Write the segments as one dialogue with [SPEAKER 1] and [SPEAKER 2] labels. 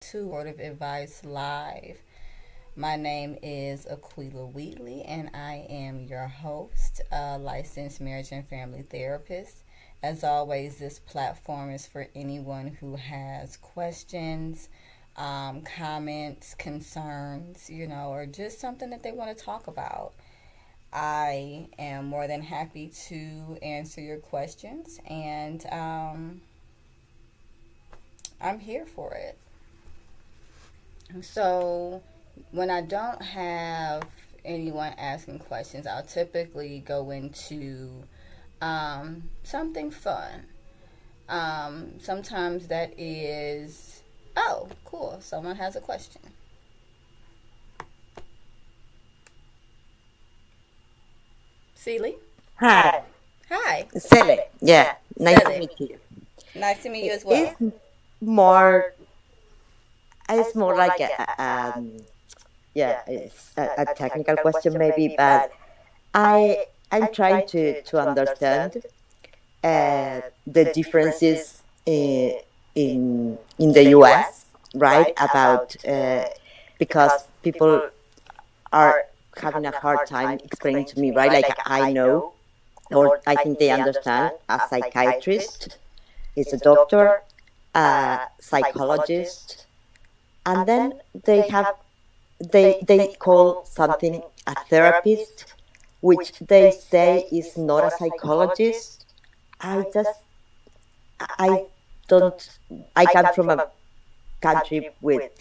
[SPEAKER 1] to Word Advice Live. My name is Aquila Wheatley, and I am your host, a licensed marriage and family therapist. As always, this platform is for anyone who has questions, comments, concerns, or just something that they want to talk about. I am more than happy to answer your questions, and I'm here for it. So, when I don't have anyone asking questions, I'll typically go into something fun. Sometimes that is, oh, cool, someone has a question. Celie?
[SPEAKER 2] Hi,
[SPEAKER 1] Hi.
[SPEAKER 2] Sele. Yeah, nice to
[SPEAKER 1] Sele.
[SPEAKER 2] meet you.
[SPEAKER 1] Nice to meet you
[SPEAKER 2] It
[SPEAKER 1] as
[SPEAKER 2] is
[SPEAKER 1] well.
[SPEAKER 2] more, it's more like a technical question maybe, but I'm trying to understand the differences in the U.S. right about because people are having a hard time explaining to me right, like I know or I think they understand a psychiatrist is a doctor, a psychologist, and then they call something a therapist, which they say is not a psychologist. I just I don't I come from a country with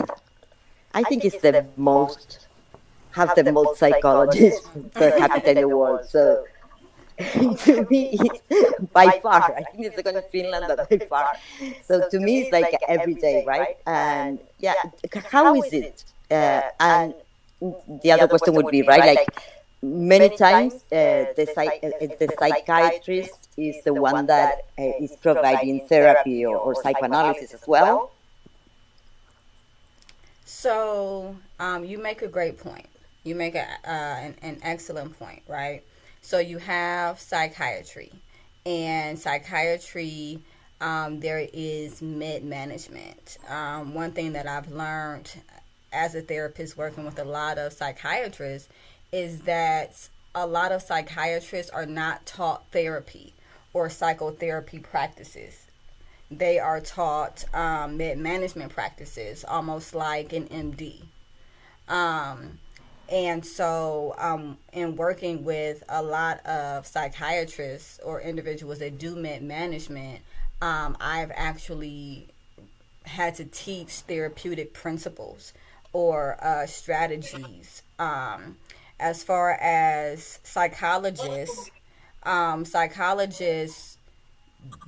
[SPEAKER 2] I think it's the most have the most psychologists per capita in the world. So to me, it's by far. I think it's second in Finland, but by far. So to me, it's like every day, right? And yeah, how is it? And the other question would be, right? Like many times, the psychiatrist is the one that is providing therapy or psychoanalysis as well.
[SPEAKER 1] So, you make a great point. You make an excellent point, right? So, you have psychiatry, and psychiatry, there is mid management. One thing that I've learned as a therapist working with a lot of psychiatrists is that a lot of psychiatrists are not taught therapy or psychotherapy practices. They are taught med management practices, almost like an MD. Um, and so, in working with a lot of psychiatrists or individuals that do med management, I've actually had to teach therapeutic principles or strategies. As far as psychologists,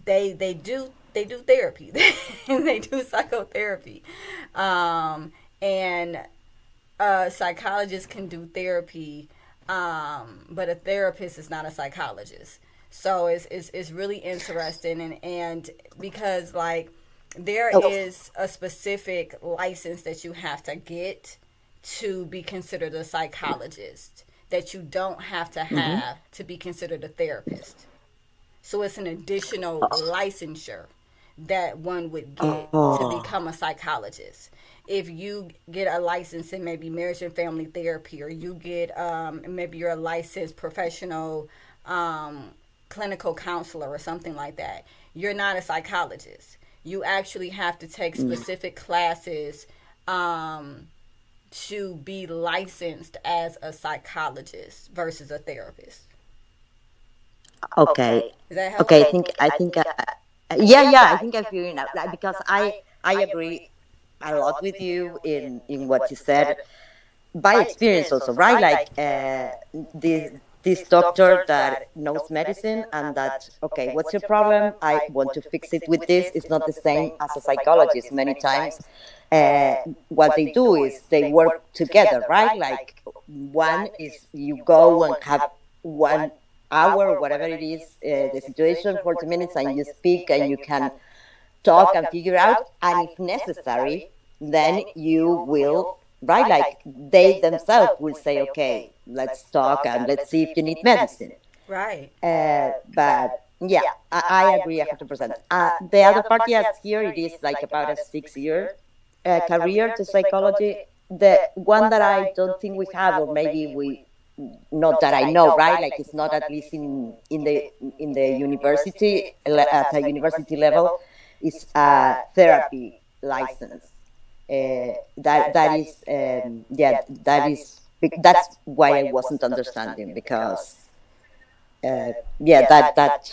[SPEAKER 1] they do therapy. They do psychotherapy, and psychologists can do therapy, but a therapist is not a psychologist. So it's really interesting, and because like there
[SPEAKER 2] Oh,
[SPEAKER 1] is a specific license that you have to get to be considered a psychologist that you don't have to
[SPEAKER 2] mhm.
[SPEAKER 1] have to be considered a therapist. So it's an additional licensure that one would get to
[SPEAKER 2] Oh,
[SPEAKER 1] become a psychologist. If you get a license in maybe marriage and family therapy, or you get maybe you're a licensed professional um, clinical counselor or something like that, you're not a psychologist. You actually have to take
[SPEAKER 2] mm,
[SPEAKER 1] specific classes um, to be licensed as a psychologist versus a therapist.
[SPEAKER 2] okay,
[SPEAKER 1] Is that
[SPEAKER 2] okay.
[SPEAKER 1] helpful?
[SPEAKER 2] I think, yeah. I think I'm figuring out like, because I agree a lot with you in what you said by experience also, right? Like this doctor that knows medicine and that okay, what's your problem? I want to fix it with this. It's not the same as a psychologist. Many times, uh, what they do is they work together, right? Like one is you go and have 1 hour or whatever it is, the situation, 40 minutes, and you speak and you can talk and figure out. And if necessary, then you will, right? Like they themselves will say, okay, let's talk and let's see if you need medicine.
[SPEAKER 1] Right.
[SPEAKER 2] But yeah, I agree 100%. The other part, yes, here it is like about a 6 year. career to psychology. The one that I don't think we have, or maybe we, not that I know, right? Like it's not at least in the university at a university level, is a therapy license. That is that's why I wasn't understanding, because that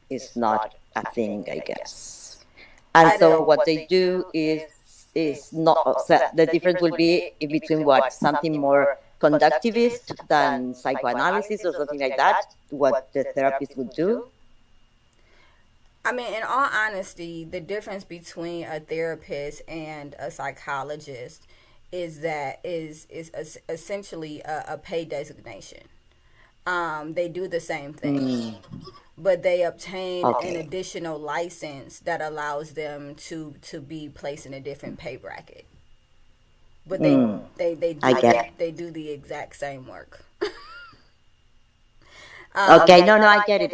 [SPEAKER 2] is not a thing, I guess. And so what they do is not, so the difference will be in between what, something more conductivist than psychoanalysis or something like that, what the therapist would do.
[SPEAKER 1] I mean, in all honesty, the difference between a therapist and a psychologist is essentially a pay designation. They do the same thing, but they obtain an
[SPEAKER 2] Okay.
[SPEAKER 1] additional license that allows them to be placed in a different pay bracket. But
[SPEAKER 2] Mm, I get it.
[SPEAKER 1] they do the exact same work.
[SPEAKER 2] Okay, no, I get it.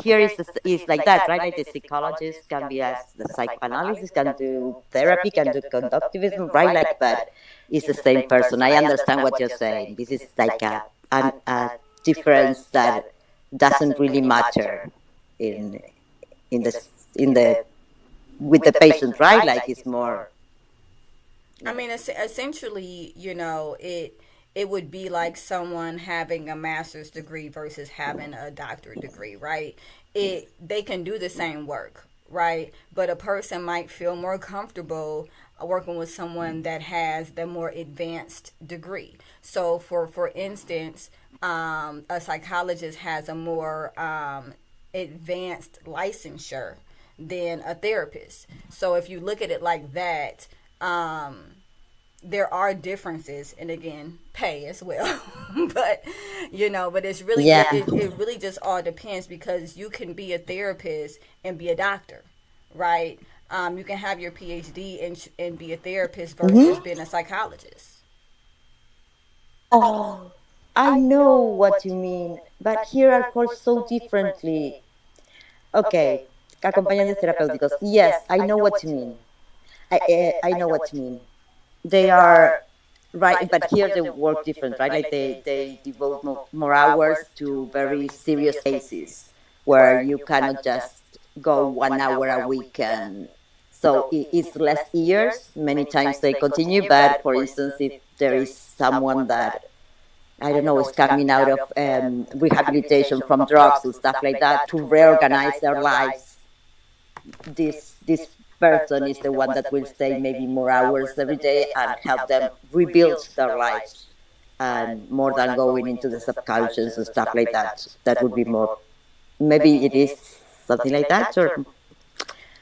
[SPEAKER 2] Here is like that, right? Like the psychologist can be as the psychoanalyst can do therapy, can do conductivism, right? Like, but it's the same person. I understand what you're saying. This is like a difference that doesn't really matter in in the in the with the patient, right? Like it's more,
[SPEAKER 1] I
[SPEAKER 2] yeah.
[SPEAKER 1] mean, essentially, it would be like someone having a master's degree versus having a doctorate degree, right? They can do the same work, right? But a person might feel more comfortable working with someone that has the more advanced degree. So, for instance, a psychologist has a more advanced licensure than a therapist. So, if you look at it like that, um, there are differences, and again, pay as well. but but it's really
[SPEAKER 2] Yeah.
[SPEAKER 1] it really just all depends, because you can be a therapist and be a doctor, right? You can have your PhD and be a therapist versus
[SPEAKER 2] Hmm.
[SPEAKER 1] being a psychologist.
[SPEAKER 2] Oh, I know what you mean, but here are called so differently. Okay, acompañantes terapéuticos. Yes, I know what you mean. I know what you mean. They are right, but here they work different, right? Like they devote more hours to very serious cases where you cannot just go 1 hour a week, and so it's less years. Many times they continue, but for instance, if there is someone that, I don't know, is coming out of rehabilitation from drugs and stuff like that, to reorganize their lives, this person is the one that will stay maybe more hours every day and help them rebuild their lives, and more than going into the subconscious and stuff like that. That would be more, maybe it is something like that, or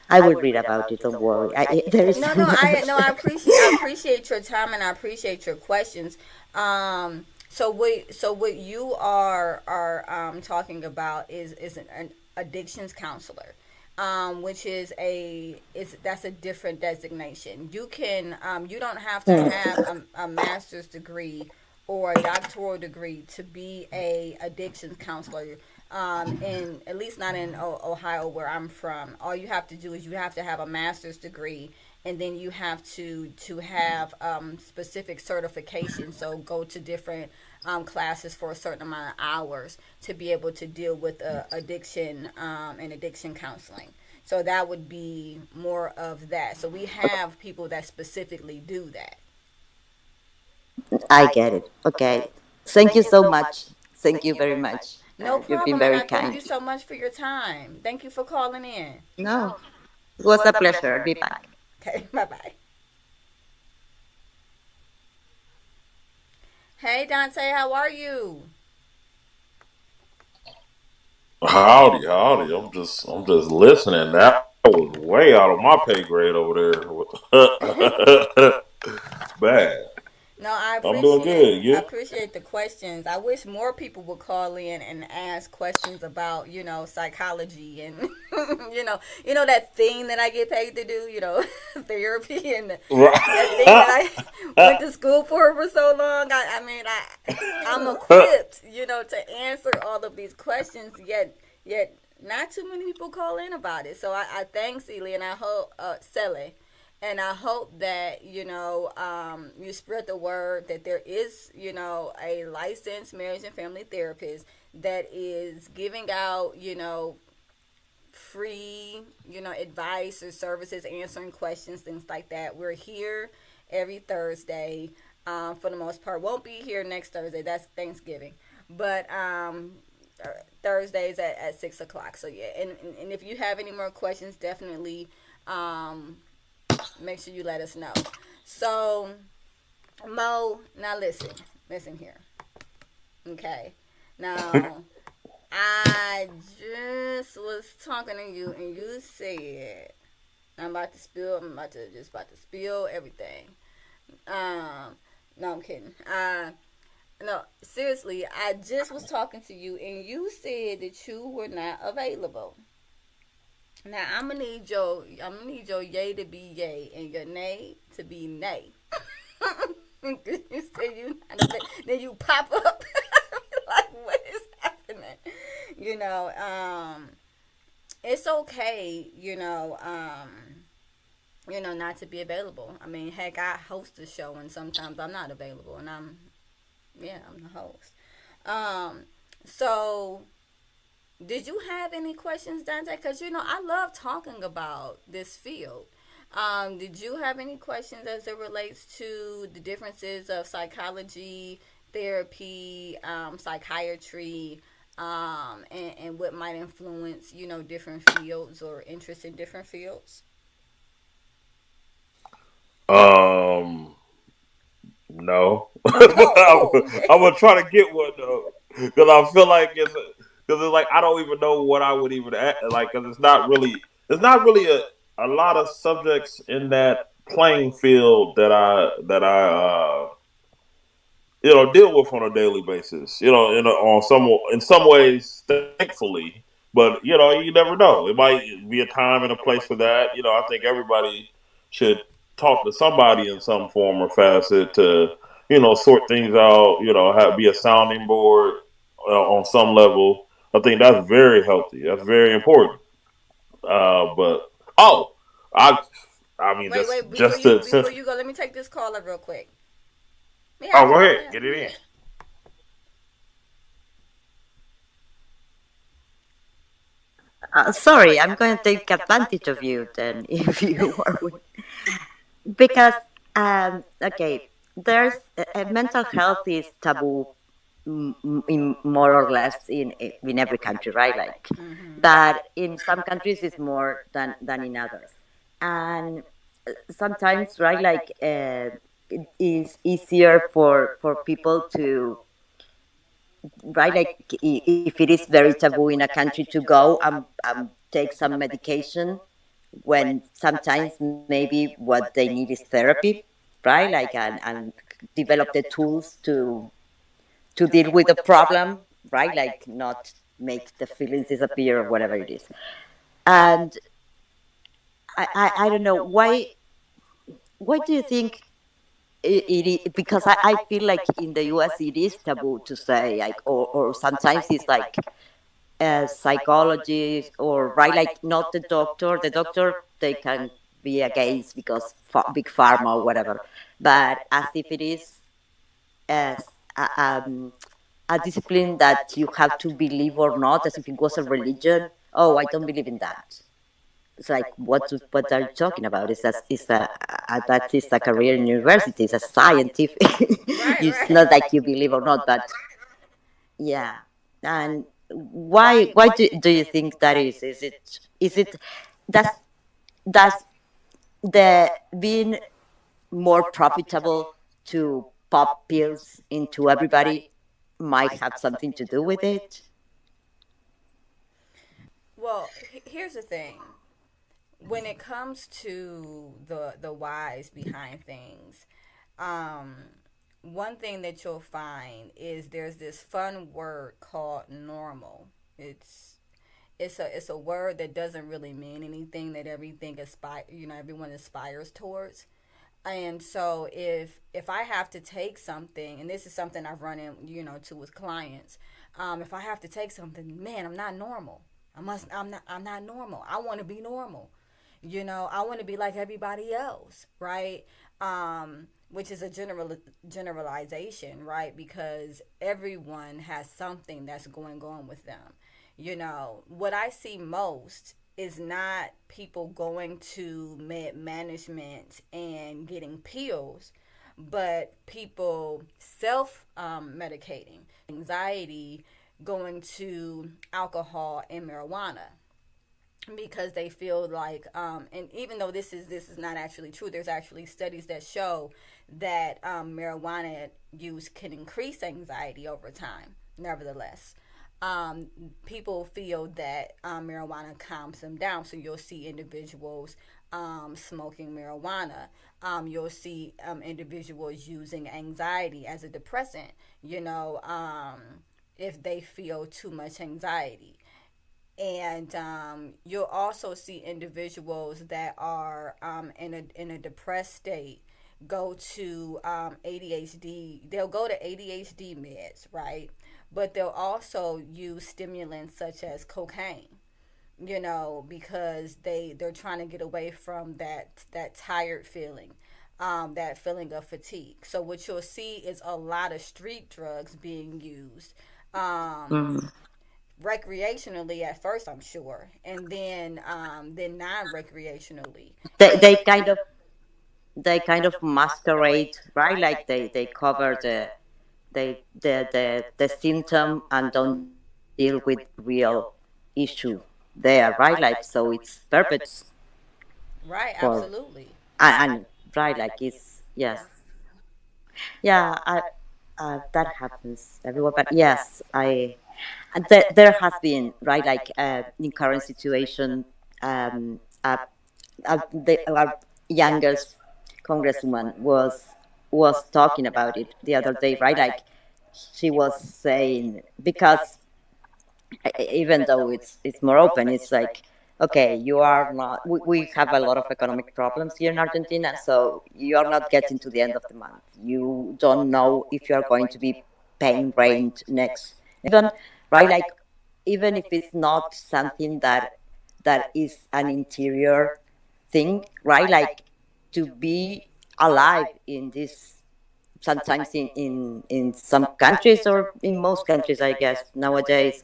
[SPEAKER 2] I will read about it. Don't worry. There is
[SPEAKER 1] No,
[SPEAKER 2] so much.
[SPEAKER 1] no, I appreciate your time, and I appreciate your questions. So what you are talking about is an addictions counselor, which is that's a different designation. You don't have to have a master's degree or a doctoral degree to be a addictions counselor. In at least not in Ohio where I'm from. All you have to do is you have to have a master's degree, and then you have to have specific certification. So go to different classes for a certain amount of hours to be able to deal with addiction and addiction counseling. So that would be more of that. So we have people that specifically do that.
[SPEAKER 2] I get it. Okay. Thank you so much. Thank you very much.
[SPEAKER 1] No
[SPEAKER 2] You've been
[SPEAKER 1] problem, and
[SPEAKER 2] very
[SPEAKER 1] I thank
[SPEAKER 2] kind.
[SPEAKER 1] you so much for your time. Thank you for calling in.
[SPEAKER 2] No, it was a pleasure. I'll be back.
[SPEAKER 1] Okay, bye bye. Hey Dante, how are you?
[SPEAKER 3] Howdy, howdy. I'm just listening. That was way out of my pay grade over there. Bad.
[SPEAKER 1] No, I
[SPEAKER 3] I'm doing good. You?
[SPEAKER 1] appreciate the questions. I wish more people would call in and ask questions about psychology and that thing that I get paid to do, therapy, and that thing that
[SPEAKER 3] Right.
[SPEAKER 1] I went to school for so long. I'm equipped, to answer all of these questions. Yet not too many people call in about it. So I thank Celia, and I hope Sele, And I hope that you spread the word that there is a licensed marriage and family therapist that is giving out free advice or services, answering questions, things like that. We're here every Thursday. For the most part, won't be here next Thursday. That's Thanksgiving, but Thursdays at 6 o'clock. So yeah, and if you have any more questions, definitely um, make sure you let us know. So, Mo, now listen here. Okay, now I just was talking to you, and you said I'm about to just about to spill everything. Um, no, I'm kidding. No, seriously, I just was talking to you, and you said that you were not available. Now I'm gonna need your yay to be yay and your nay to be nay. You say you not available, then you pop up like what is happening? You know, it's okay. Not to be available. I mean, heck, I host a show, and sometimes I'm not available, and I'm the host. Um, so did you have any questions, Dante? Because I love talking about this field. Did you have any questions as it relates to the differences of psychology, therapy, psychiatry, and what might influence different fields or interest in different fields?
[SPEAKER 3] Um, no,
[SPEAKER 1] Oh, okay.
[SPEAKER 3] I'm gonna try to get one though, because I feel like because it's like I don't even know what I would even like, because it's not really a lot of subjects in that playing field that I deal with on a daily basis. In some ways, thankfully, but you never know. It might be a time and a place for that. I think everybody should talk to somebody in some form or facet to sort things out. Be a sounding board on some level. I think that's very healthy. That's very important. But oh, I I mean
[SPEAKER 1] Wait,
[SPEAKER 3] just
[SPEAKER 1] wait. Before
[SPEAKER 3] just
[SPEAKER 1] you
[SPEAKER 3] to
[SPEAKER 1] before
[SPEAKER 3] since
[SPEAKER 1] you go, let me take this caller real quick. May I
[SPEAKER 3] oh, go
[SPEAKER 1] ask?
[SPEAKER 3] ahead, get it in.
[SPEAKER 1] Yeah.
[SPEAKER 2] Sorry, I'm going to take advantage of you then, if you are because okay, there's mental health is taboo, in more or less in every country, right? Like,
[SPEAKER 1] Mm-hmm.
[SPEAKER 2] but in some countries it's more than in others, and sometimes, right, like, it is easier for people to, right, like, if it is very taboo in a country to go and take some medication, when sometimes maybe what they need is therapy, right? Like, and develop the tools to deal with the problem, right? Like, not make the feelings disappear or whatever it is. And I don't know why do you think because I feel like in the US it is taboo to say, like, or sometimes it's like a psychologist, or, right, like, not the doctor they can be against because big pharma or whatever, but as if it is as a, a discipline that you have to believe or not, as if it was a religion. Oh, I don't believe in that. It's like, what are you talking about? That is a career in university. It's a scientific.
[SPEAKER 1] Right,
[SPEAKER 2] It's not like you believe or not, but yeah. And why do you think that is? Is it does does the being more profitable to pop pills into everybody might have something to do with it?
[SPEAKER 1] Well, here's the thing. When it comes to the whys behind things, um, one thing that you'll find is there's this fun word called normal. It's it's a word that doesn't really mean anything, that everyone aspires towards. And so if I have to take something, and this is something I've run in to with clients, if I have to take something, man, I'm not normal. I'm not normal. I want to be normal. I want to be like everybody else, right? Which is a generalization, right? Because everyone has something that's going on with them. What I see most is not people going to med management and getting pills, but people self medicating, anxiety, going to alcohol and marijuana because they feel like and even though this is not actually true, there's actually studies that show that marijuana use can increase anxiety over time. Nevertheless, people feel that marijuana calms them down, so you'll see individuals smoking marijuana. You'll see individuals using anxiety as a depressant, if they feel too much anxiety. And you'll also see individuals that are in a depressed state go to ADHD. They'll go to ADHD meds, right? But they'll also use stimulants such as cocaine. Because they're trying to get away from that tired feeling, that feeling of fatigue. So what you'll see is a lot of street drugs being used. Um,
[SPEAKER 2] Mm.
[SPEAKER 1] Recreationally at first, I'm sure, and then non-recreationally.
[SPEAKER 2] They, they kind of they kind of masquerade, right? Like they cover the symptom and don't deal with real issue there, right? Like, so it's perpetuates
[SPEAKER 1] Right,
[SPEAKER 2] for
[SPEAKER 1] absolutely.
[SPEAKER 2] and right, like it's yes, yeah. That happens everywhere, but yes, I and there has been right like in current situation, um, uh, our youngest congresswoman was talking about it the other day, right? Like she was saying because even though it's more open, it's like okay, you are not. We have a lot of economic problems here in Argentina, so you are not getting to the end of the month. You don't know if you are going to be paying rent next, even right? Like even if it's not something that is an interior thing, right? Like to be alive in this sometimes in some countries or in most countries, I guess nowadays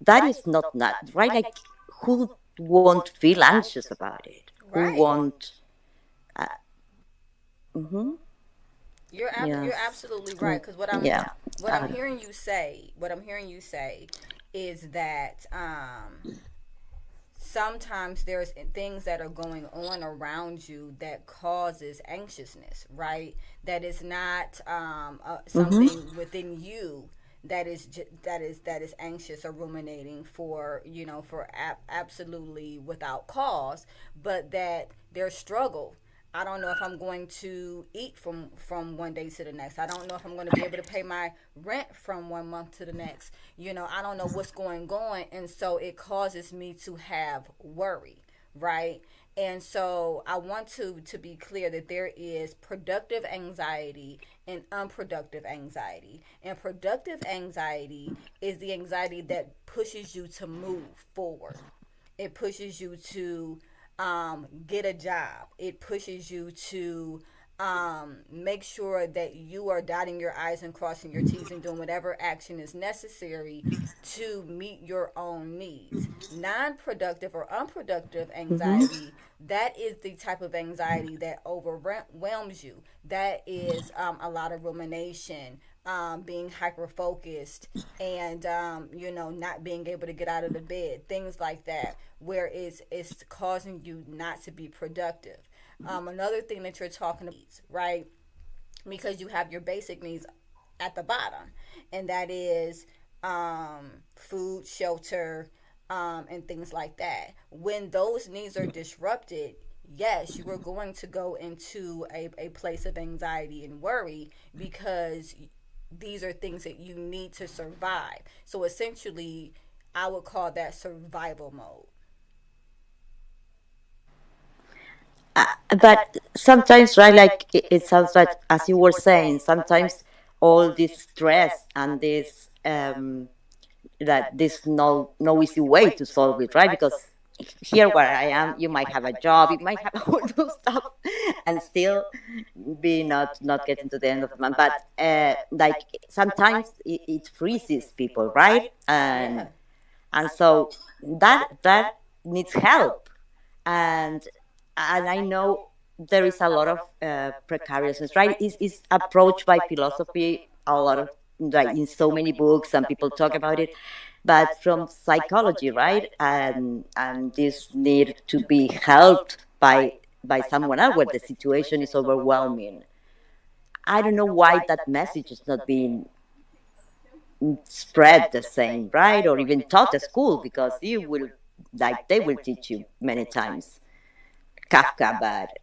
[SPEAKER 2] that is not right. Like who won't feel anxious about it? Who
[SPEAKER 1] Right.
[SPEAKER 2] won't? Uh, mm-hmm,
[SPEAKER 1] You're
[SPEAKER 2] yes.
[SPEAKER 1] absolutely
[SPEAKER 2] Mm,
[SPEAKER 1] right. Because what I'm
[SPEAKER 2] yeah.
[SPEAKER 1] what I'm
[SPEAKER 2] Uh,
[SPEAKER 1] hearing you say, is that sometimes there's things that are going on around you that causes anxiousness, right? That is not
[SPEAKER 2] mm-hmm,
[SPEAKER 1] something within you that is anxious or ruminating for absolutely without cause, but that there's struggle. I don't know if I'm going to eat from one day to the next. I don't know if I'm going to be able to pay my rent from one month to the next. I don't know what's going on, and so it causes me to have worry, right? And so I want to be clear that there is productive anxiety and unproductive anxiety. And productive anxiety is the anxiety that pushes you to move forward. It pushes you to get a job. It pushes you to make sure that you are dotting your I's and crossing your T's and doing whatever action is necessary to meet your own needs. Non productive or unproductive
[SPEAKER 2] mm-hmm,
[SPEAKER 1] anxiety, that is the type of anxiety that overwhelms you. That is a lot of rumination, being hyper focused, and not being able to get out of the bed, things like that, where it's causing you not to be productive. Another thing that you're talking about, right? Because you have your basic needs at the bottom, and that is food, shelter, and things like that. When those needs are disrupted, yes, you are going to go into a place of anxiety and worry because these are things that you need to survive. So essentially, I would call that survival mode.
[SPEAKER 2] but sometimes, right? Like it sounds like, as you were saying, sometimes all this stress and this that there's no easy way to solve it, right? Because here where I am, you might have a job, you might have all those stuff, and still be not getting to the end of the month. But like sometimes it freezes people, right?
[SPEAKER 1] Yeah.
[SPEAKER 2] And so that needs help, and I know there is a lot of precariousness, right? Is approached by philosophy a lot of, like in so many books, and people talk about it, but from psychology, right? And this need to be helped by someone else where the situation is overwhelming. I don't know why that message is not being spread the same, right? Or even taught at school, because you will, like, they will teach you many times Kafka, but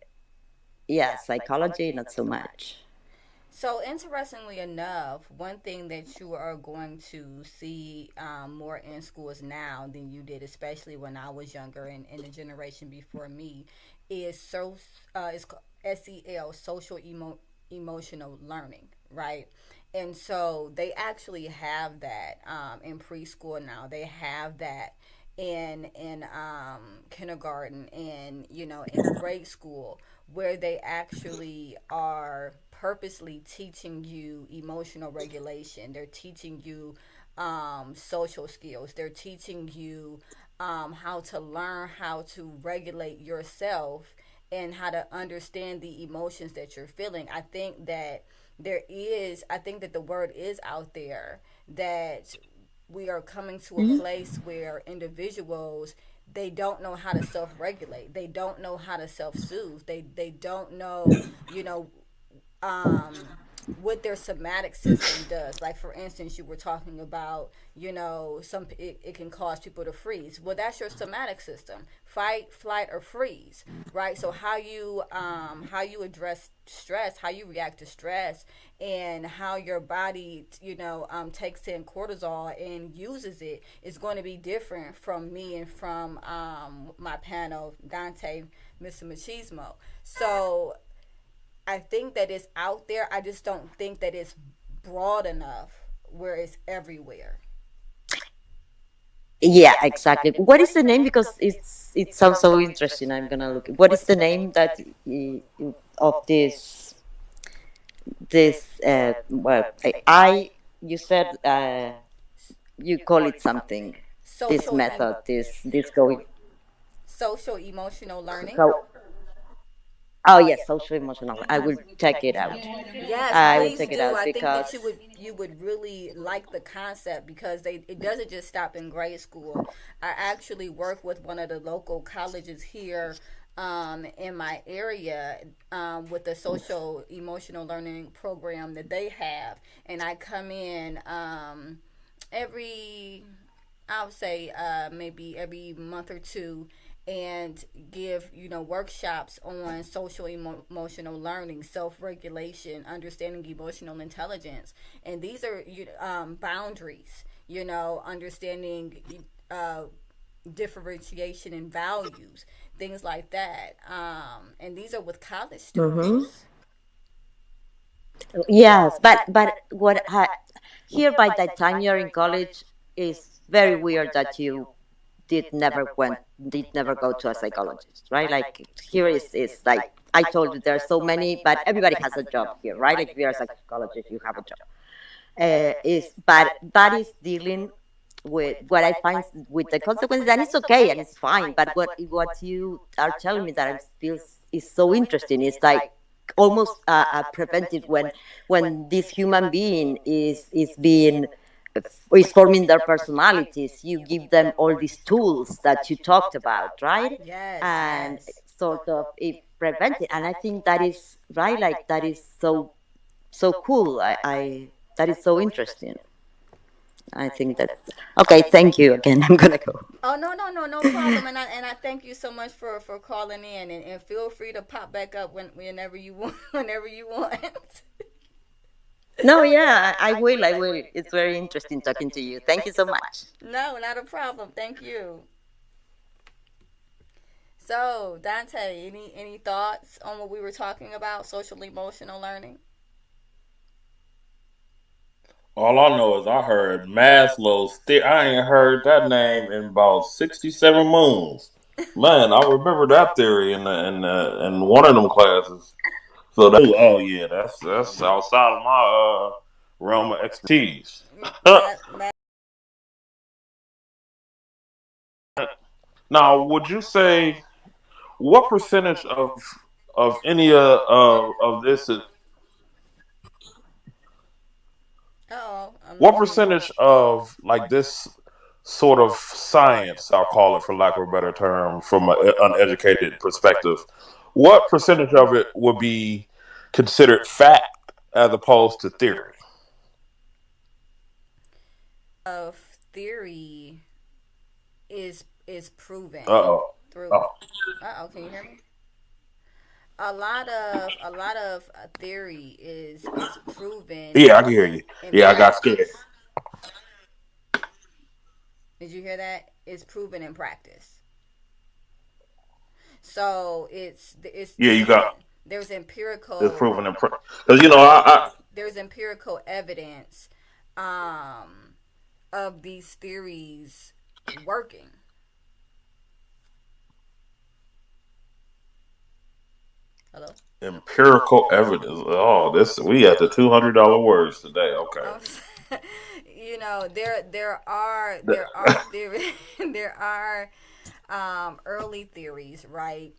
[SPEAKER 2] yeah, psychology, not so much.
[SPEAKER 1] So, interestingly enough, one thing that you are going to see more in schools now than you did, especially when I was younger and in the generation before me, is SEL, emotional learning, right? And so they actually have that in preschool now. They have that in kindergarten and in grade school, where they actually are purposely teaching you emotional regulation. They're teaching you social skills. They're teaching you how to learn how to regulate yourself and how to understand the emotions that you're feeling. I think that the word is out there that we are coming to a place where individuals, they don't know how to self-regulate. They don't know how to self-soothe. They don't know, you know, um, what their somatic system does. Like, for instance, you were talking about, it can cause people to freeze. Well, that's your somatic system: fight, flight, or freeze, right? So how you address stress, how you react to stress, and how your body, takes in cortisol and uses it is going to be different from me and from my panel, Dante, Mr. Machismo. So I think that it's out there. I just don't think that it's broad enough where it's everywhere.
[SPEAKER 2] Yeah, exactly. What is the name? Because it sounds so interesting. I'm gonna look. What is the name that of this? Well, you said you call it something. This
[SPEAKER 1] Social
[SPEAKER 2] method, this going.
[SPEAKER 1] social emotional learning.
[SPEAKER 2] So, oh yes, social emotional. I will check it out.
[SPEAKER 1] Yes,
[SPEAKER 2] I will
[SPEAKER 1] please
[SPEAKER 2] check it
[SPEAKER 1] do.
[SPEAKER 2] out
[SPEAKER 1] I think
[SPEAKER 2] because.
[SPEAKER 1] that you would really like the concept because it doesn't just stop in grade school. I actually work with one of the local colleges here in my area with the social emotional learning program that they have, and I come in every, I would say maybe every month or two, and give workshops on social emotional learning, self-regulation, understanding emotional intelligence, and these are boundaries, understanding uh, differentiation and values, things like that, and these are with college
[SPEAKER 2] Mhm.
[SPEAKER 1] students.
[SPEAKER 2] Yes, but here by that time you're in college is very weird that you did never go to a psychologist, right? Like here is like I told you there are so many, but everybody has a job here, right? Like if you're a psychologist, you have a job. Is but that is dealing with what I find with the consequences, and it's okay and it's fine. But what you are telling me that I feel is so interesting. It's like almost preventive when this human being is being is forming their personalities. You give them all these tools that you talked about, right?
[SPEAKER 1] Yes,
[SPEAKER 2] And
[SPEAKER 1] yes.
[SPEAKER 2] sort of it prevent it. And I think that is right. Like that is so cool. I that is so interesting. I think that okay. Thank you again. I'm gonna go.
[SPEAKER 1] Oh, no, no, no, no problem. And I thank you so much for calling in, and feel free to pop back up whenever you want, whenever you want.
[SPEAKER 2] No, yeah, I will. I will. It's very interesting talking to you. Thank you so much.
[SPEAKER 1] No, not a problem. Thank you. So, Dante, any thoughts on what we were talking about, social emotional learning?
[SPEAKER 3] All I know is I heard Maslow's. I ain't heard that name in about 67 moons. Man, I remember that theory in one of them classes. So that, oh yeah, that's outside of my realm of expertise.
[SPEAKER 1] That
[SPEAKER 3] Now, would you say what percentage of any of this is
[SPEAKER 1] oh, I'm
[SPEAKER 3] what
[SPEAKER 1] listening.
[SPEAKER 3] percentage of like this sort of science, I'll call it for lack of a better term, from an uneducated perspective, what percentage of it would be considered fact as opposed to theory?
[SPEAKER 1] Of theory is
[SPEAKER 3] Uh
[SPEAKER 1] proven
[SPEAKER 3] oh.
[SPEAKER 1] through.
[SPEAKER 3] Oh.
[SPEAKER 1] Can you hear me? A lot of theory is proven
[SPEAKER 3] Yeah, I can hear you.
[SPEAKER 1] in
[SPEAKER 3] Yeah, I got scared.
[SPEAKER 1] practice. Did you hear that? It's proven in practice. So it's
[SPEAKER 3] Yeah, you got
[SPEAKER 1] there's
[SPEAKER 3] it's
[SPEAKER 1] empirical
[SPEAKER 3] proven because you know I
[SPEAKER 1] there's empirical evidence um, of these theories working. Hello.
[SPEAKER 3] empirical evidence. Oh, this we at the $200 words today. Okay.
[SPEAKER 1] Um, there
[SPEAKER 3] The-
[SPEAKER 1] are there there are early theories, right?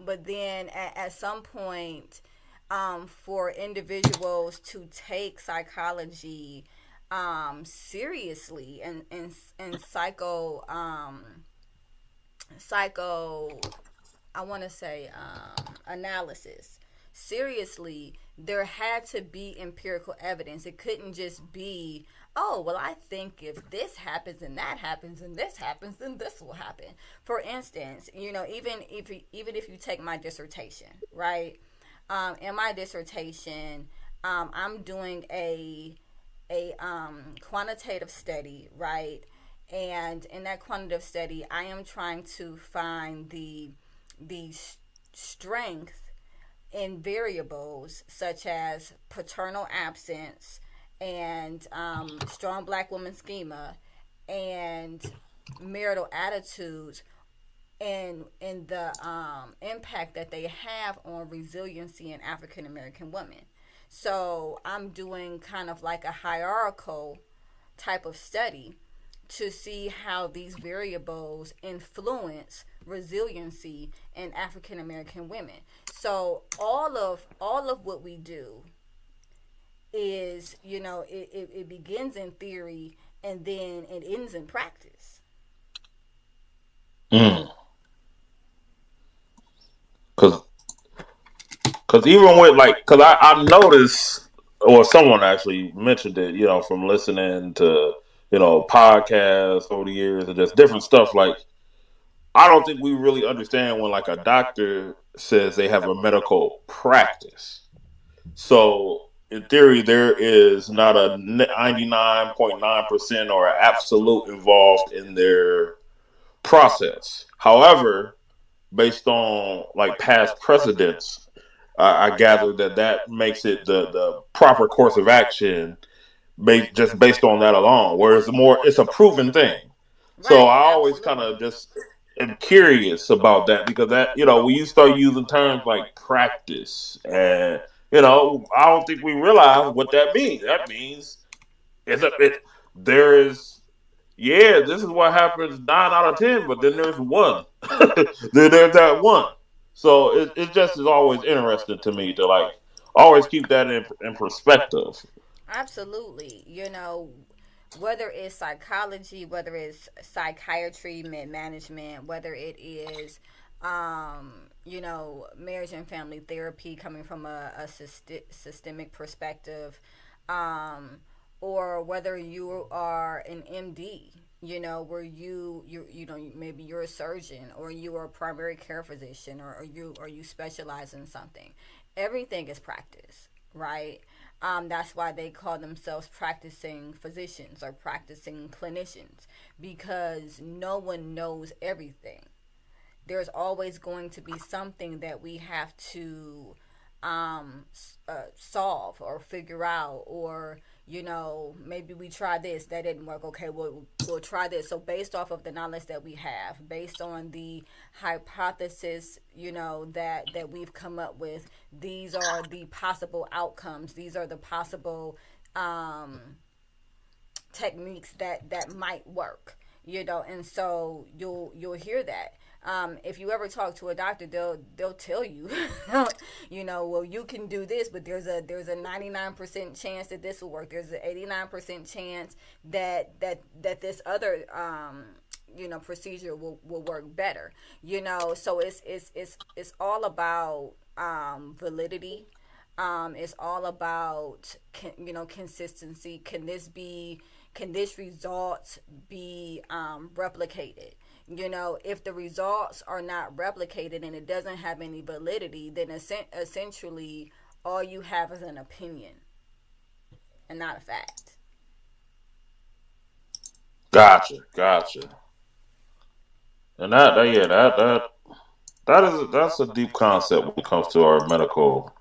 [SPEAKER 1] But then at some point, for individuals to take psychology seriously and psycho I want to say analysis seriously, there had to be empirical evidence. It couldn't just be, oh, well, I think if this happens and that happens and this happens, then this will happen. For instance, even if you take my dissertation, right? In my dissertation, I'm doing a quantitative study, right? And in that quantitative study, I am trying to find the strength in variables such as paternal absence and strong black woman schema and marital attitudes and the impact that they have on resiliency in African American women. So I'm doing kind of like a hierarchical type of study to see how these variables influence resiliency in African American women. So all of what we do is, it begins in theory and then it ends in practice.
[SPEAKER 3] mm, cause cause even with like cause I noticed or someone actually mentioned it, you know, from listening to podcasts over the years and just different stuff. Like I don't think we really understand when like a doctor says they have a medical practice. So in theory, there is not a 99.9% or an absolute involved in their process. However, based on like past precedents, I gather that that makes it the proper course of action just based on that alone. Whereas it's a proven thing. So
[SPEAKER 1] Right,
[SPEAKER 3] I always kind
[SPEAKER 1] absolutely.
[SPEAKER 3] of just am curious about that because that when you start using terms like practice and I don't think we realize what that means. That means there is this is what happens 9 out of 10, but then there's one. Then there's that one. So it just is always interesting to me to like always keep that in perspective.
[SPEAKER 1] Absolutely. Whether it's psychology, whether it's psychiatry, management, whether it is, marriage and family therapy coming from a systemic perspective, um, or whether you are an MD, where maybe you're a surgeon or you are a primary care physician or you specialize in something. Everything is practice, right? That's why they call themselves practicing physicians or practicing clinicians because no one knows everything. There's always going to be something that we have to solve or figure out or Maybe we try this, that didn't work. Okay, we'll try this. So based off of the knowledge that we have, based on the hypothesis, that we've come up with, these are the possible outcomes. These are the possible techniques that might work. And so you'll hear that. If you ever talk to a doctor, they'll tell you, well, you can do this, but there's a 99% chance that this will work. There's an 89% chance that this other procedure will work better. So it's all about validity. It's all about consistency. Can this result be replicated? If the results are not replicated and it doesn't have any validity, then essentially all you have is an opinion and not a fact.
[SPEAKER 3] Gotcha. And that's a deep concept when it comes to our medical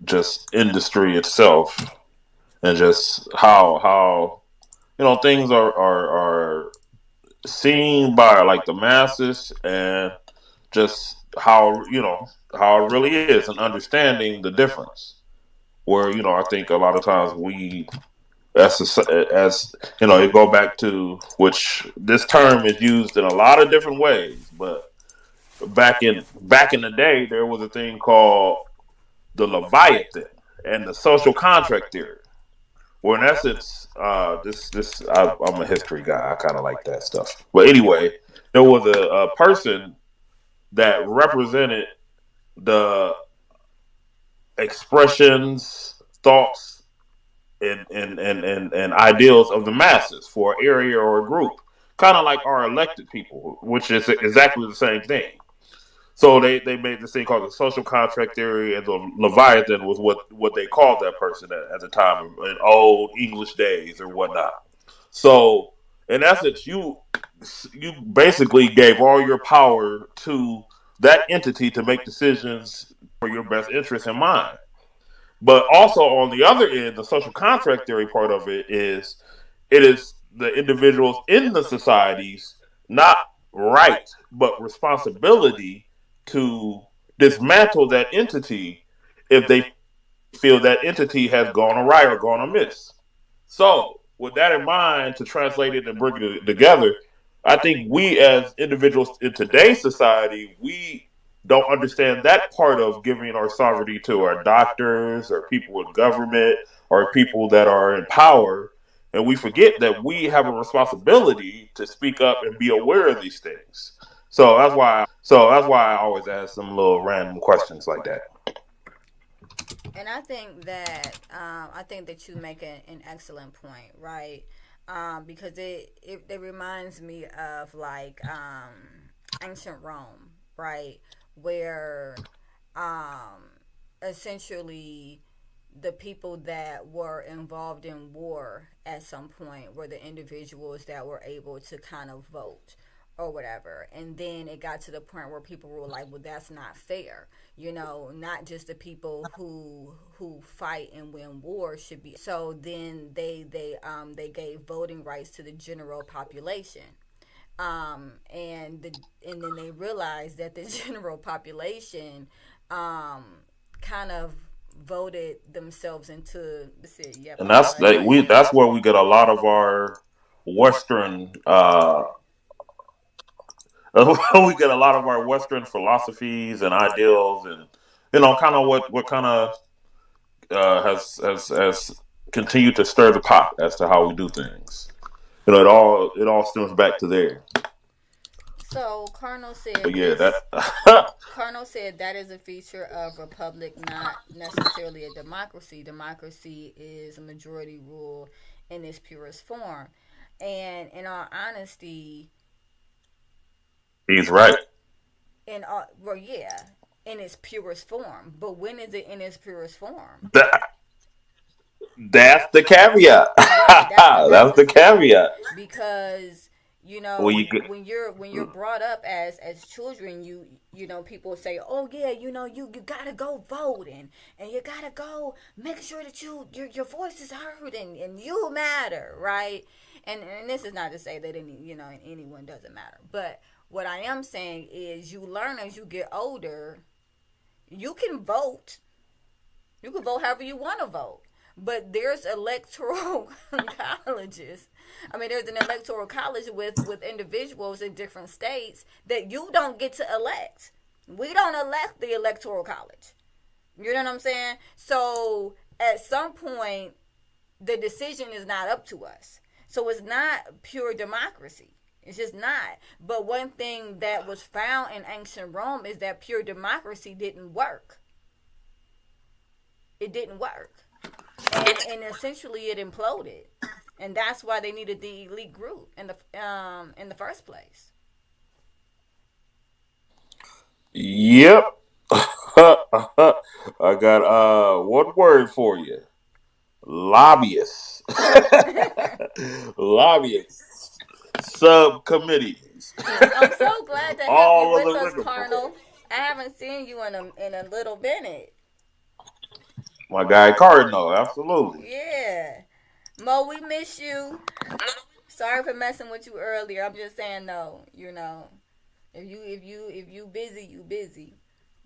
[SPEAKER 3] just industry itself, and just how things are seen by like the masses, and just how it really is, and understanding the difference. Where I think a lot of times we as you go back to, which this term is used in a lot of different ways, but back in the day there was a thing called the Leviathan and the social contract theory. Well, in essence, I'm a history guy. I kind of like that stuff. But anyway, there was a person that represented the expressions, thoughts, and ideals of the masses for an area or a group, kind of like our elected people, which is exactly the same thing. So they made this thing called the social contract theory, and the Leviathan was what they called that person at the time in old English days or whatnot. So in essence, you basically gave all your power to that entity to make decisions for your best interest in mind. But also on the other end, the social contract theory part of it is the individuals in the societies not right but responsibility to dismantle that entity if they feel that entity has gone awry or gone amiss. So, with that in mind, to translate it and bring it together, I think we as individuals in today's society, we don't understand that part of giving our sovereignty to our doctors or people in government or people that are in power. And we forget that we have a responsibility to speak up and be aware of these things. So that's why I always ask some little random questions like that.
[SPEAKER 1] And I think that you make an excellent point, right? Because it reminds me of like ancient Rome, right, where um, essentially the people that were involved in war at some point were the individuals that were able to kind of vote or whatever. And then it got to the point where people were like, well, that's not fair. Not just the people who fight and win wars should be. So then they gave voting rights to the general population. And then they realized that the general population kind of voted themselves into the city. Yep,
[SPEAKER 3] And
[SPEAKER 1] I'm
[SPEAKER 3] that's
[SPEAKER 1] sorry.
[SPEAKER 3] like that's where we get a lot of our Western we get a lot of our Western philosophies and ideals, and kind of what kind of has continued to stir the pot as to how we do things. It all stems back to there.
[SPEAKER 1] So
[SPEAKER 3] But yeah, that
[SPEAKER 1] Cardinal said that is a feature of republic, not necessarily a democracy. Democracy is a majority rule in its purest form. And in all honesty,
[SPEAKER 3] he's right.
[SPEAKER 1] well, yeah, in its purest form. But when is it in its purest form?
[SPEAKER 3] That, that's the caveat.
[SPEAKER 1] Right. That's
[SPEAKER 3] That's
[SPEAKER 1] the
[SPEAKER 3] the
[SPEAKER 1] thing,
[SPEAKER 3] caveat.
[SPEAKER 1] because You know,
[SPEAKER 3] Well, you could.
[SPEAKER 1] when you're brought up as children, you know, people say, oh yeah, you know, you gotta go vote, and you gotta go make sure that your voice is heard, and you matter, right? And this is not to say that anyone doesn't matter, but what I am saying is you learn as you get older. You can vote. You can vote however you want to vote. But there's electoral colleges. I mean, there's an electoral college with individuals in different states that you don't get to elect. We don't elect the electoral college. You know what I'm saying? So at some point, the decision is not up to us. So it's not pure democracy. It's just not. But one thing that was found in ancient Rome is that pure democracy didn't work. It didn't work. And essentially it imploded. And that's why they needed the elite group in the first place.
[SPEAKER 3] Yep. I got one word for you. Lobbyists. Lobbyists. Subcommittees.
[SPEAKER 1] I'm so glad to have you
[SPEAKER 3] All of
[SPEAKER 1] with
[SPEAKER 3] the
[SPEAKER 1] us,
[SPEAKER 3] rigmarole.
[SPEAKER 1] Carnal. I haven't seen you in a little minute.
[SPEAKER 3] My guy Cardinal, absolutely.
[SPEAKER 1] Yeah. Mo, we miss you. Sorry for messing with you earlier. I'm just saying no, you know. If you busy, you busy.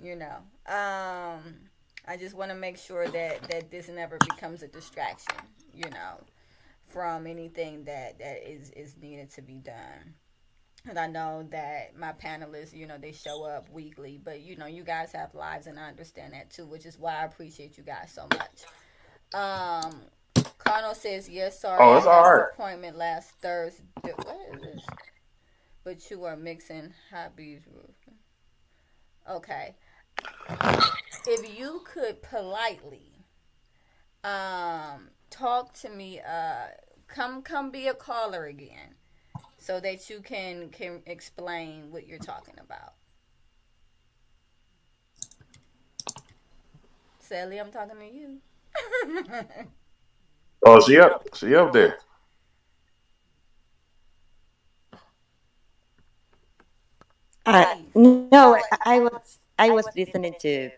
[SPEAKER 1] You know. I just want to make sure that this never becomes a distraction, you know, from anything that is needed to be done. And I know that my panelists, you know, they show up weekly, but you know, you guys have lives, and I understand that too, which is why I appreciate you guys so much. Um, Connell says, yes, sorry,
[SPEAKER 3] Oh,
[SPEAKER 1] I
[SPEAKER 3] it's all
[SPEAKER 1] had an
[SPEAKER 3] right.
[SPEAKER 1] appointment last Thursday. What is this? But you are mixing hobbies. Okay. If you could politely talk to me, come be a caller again so that you can explain what you're talking about. Sally, I'm talking to you.
[SPEAKER 3] Oh, she up there.
[SPEAKER 1] Please.
[SPEAKER 2] No, I was listening to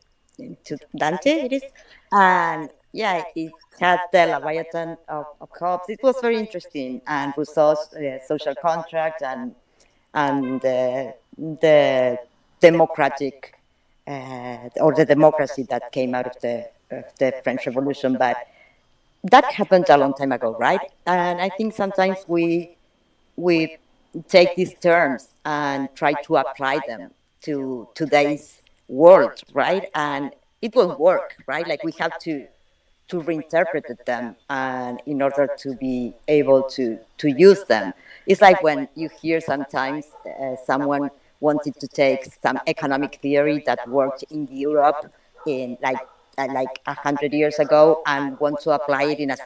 [SPEAKER 2] Dante. It is, and yeah, it had the Leviathan of Hobbes. It was very interesting, and Rousseau's social contract and the democratic or the democracy that came out of the French Revolution. But that happened a long time ago, right? And I think sometimes we take these terms and try to apply them to today's world, right? And it won't work, right? Like we have to reinterpret them and in order to be able to use them. It's like when you hear sometimes someone wanted to take some economic theory that worked in Europe in like 100 years ago and want to apply it in a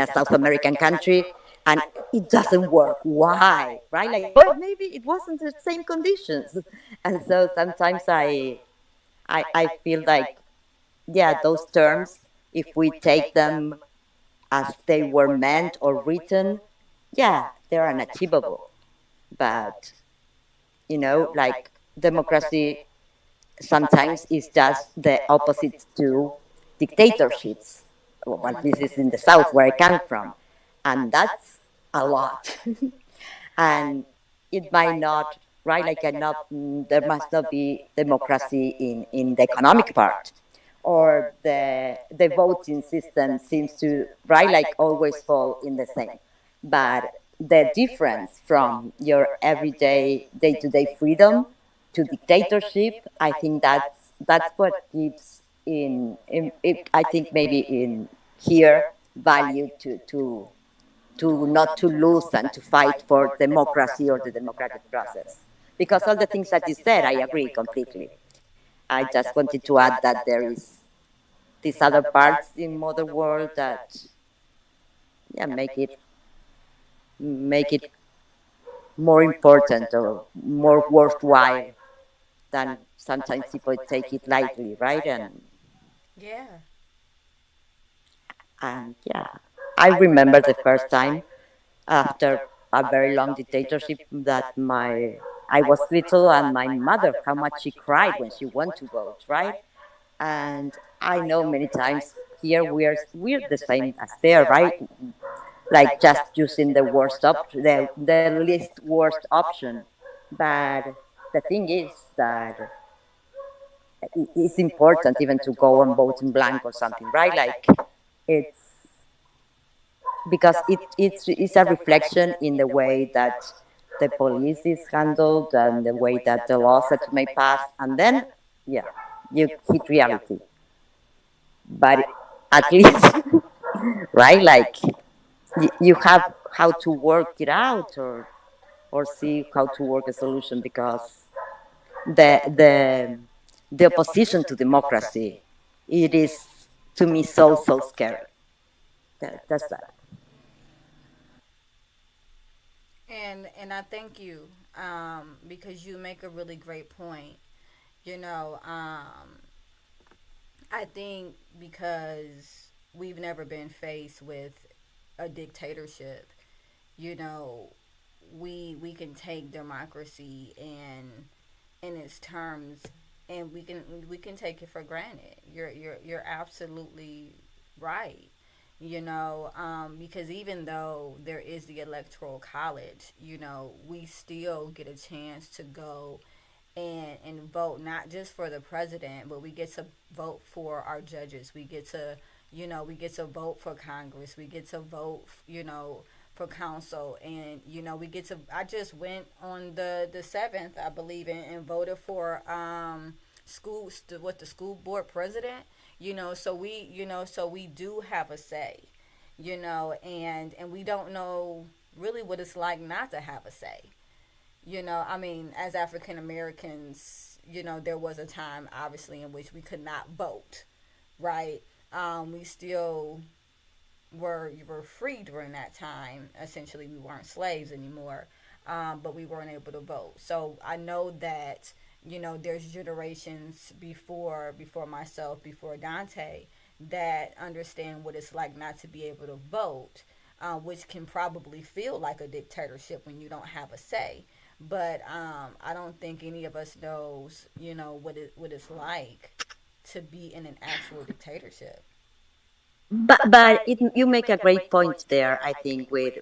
[SPEAKER 2] South American country, and it doesn't work. Why? Right? Like, well, maybe it wasn't the same conditions, and so sometimes I feel like, yeah, those terms, if we take them as they were meant or written, yeah, they're unachievable. But, like democracy sometimes is just the opposite to dictatorships. Well, this is in the South where I come from. And that's a lot. And it might not, right? Like, there must not be democracy in the economic part, or the voting system seems to, right, like always fall in the same. But the difference from your everyday day-to-day freedom to dictatorship, I think that's what gives I think maybe in here value to not to lose and to fight for democracy or the democratic process. Because all the things that you said, I agree completely. I just wanted to add that there is these other parts in modern world that, yeah, make it more important or more worthwhile than sometimes people take it lightly, right?
[SPEAKER 1] Yeah.
[SPEAKER 2] And yeah, I remember the first time after. a very long dictatorship that my I was little, and my mother, how much she cried when she went to vote, right? And I know many times here we're the same as there, right? Like just using the the least worst option. But the thing is that it's important even to go and vote in blank or something, right? Like it's because it's a reflection in the way that the police is handled and the way that the laws that may pass, and then yeah, you hit reality. But at least, right? Like you have how to work it out, or see how to work a solution, because the the the opposition to democracy, it is to me so scary. That's that.
[SPEAKER 1] And I thank you, because you make a really great point. You know, I think because we've never been faced with a dictatorship, you know, we can take democracy in its terms, and we can take it for granted. You're absolutely right. Because even though there is the electoral college, we still get a chance to go and vote, not just for the president, but we get to vote for our judges. We get to vote for Congress. We get to vote, for council, and we get to. I just went on the 7th, I believe, and voted for the school board president. So we do have a say. And we don't know really what it's like not to have a say. I mean, as African Americans, there was a time, obviously, in which we could not vote, right? We still were free during that time. Essentially, we weren't slaves anymore, but we weren't able to vote. So I know that there's generations before myself, before Dante, that understand what it's like not to be able to vote, which can probably feel like a dictatorship when you don't have a say. But I don't think any of us knows, what it's like to be in an actual dictatorship.
[SPEAKER 2] But you make a great point there. I think with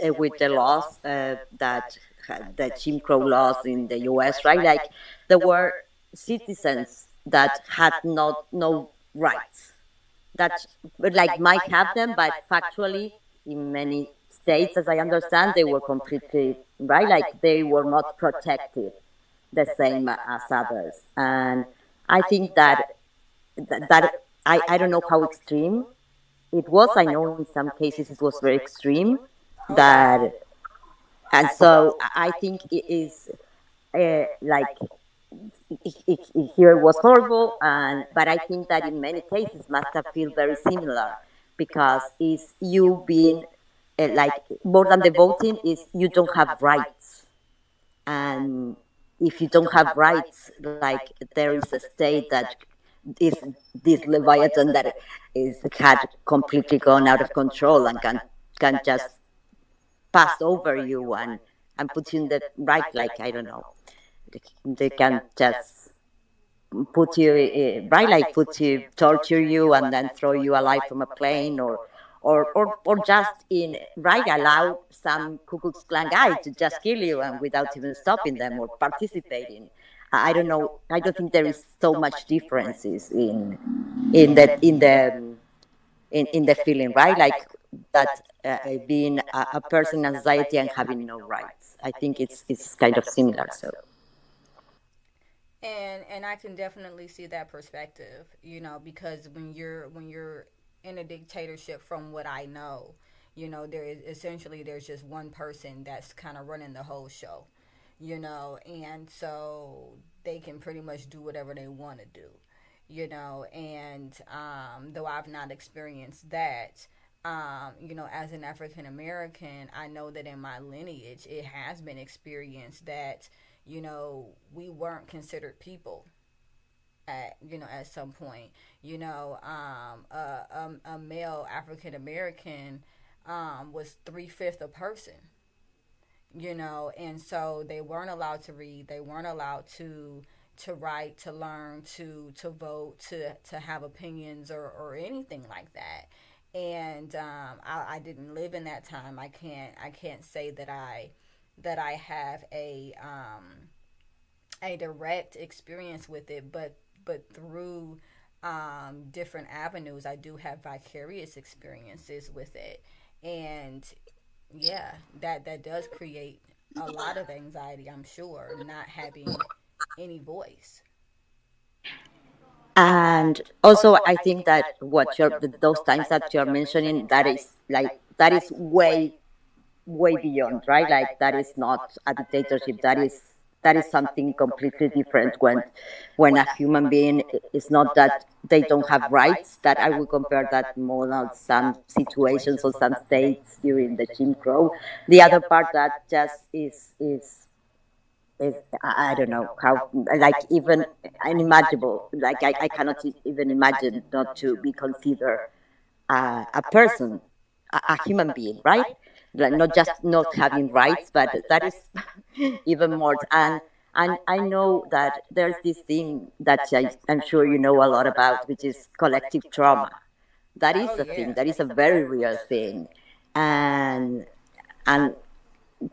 [SPEAKER 2] the laws that the Jim Crow laws in the U.S. Right, like there were citizens that had not no rights, that like might have them, but factually in many states, as I understand, they were completely right, like they were not protected the same as others. And I think that I don't know how extreme it was. I know in some cases it was very extreme.
[SPEAKER 1] Oh
[SPEAKER 2] That
[SPEAKER 1] wow.
[SPEAKER 2] and so I think it is like here it was horrible, and but I think that in many cases must have feel very similar, because is you being like more than the voting is you don't have rights. And if you don't have rights, like there is a state that is this leviathan that is had completely gone out of control and can just pass over you and put you in the right, like I don't know, they can just put you right, like put you, torture you, and then throw you alive from a plane, or just in right allow some Ku Klux Klan guy to just kill you and without even stopping them or participating. I don't know. I don't think there is so much differences in the feeling, right? Like that being a person in society and having no rights. I think it's kind of similar. So
[SPEAKER 1] And I can definitely see that perspective, because when you're in a dictatorship, from what I know, there is essentially there's just one person that's kind of running the whole show, and so they can pretty much do whatever they want to do, and though I've not experienced that, as an African American, I know that in my lineage it has been experienced that we weren't considered people at some point. A male African American was 3/5 a person. And so they weren't allowed to read, they weren't allowed to write, to learn, to vote, to have opinions or anything like that. And I didn't live in that time. I can't say that I have a direct experience with it, but through different avenues, I do have vicarious experiences with it. And yeah, that does create a lot of anxiety, I'm sure, not having any voice.
[SPEAKER 2] And also, I think that what you're those times that you're mentioning, that is like that is way beyond, right? Like that is not a dictatorship. That is something completely different. When a human being is not that they don't have rights. That I would compare that more on some situations or some states during the Jim Crow. The other part that just is I don't know how, like, even unimaginable. Like I cannot even imagine not to be considered a person, a human being, right? Like not just not having rights, but that is even more. And I know that there's this thing that I'm sure you know a lot about, which is collective trauma. That is
[SPEAKER 1] Oh
[SPEAKER 2] a thing.
[SPEAKER 1] yeah.
[SPEAKER 2] That is a very real thing, and and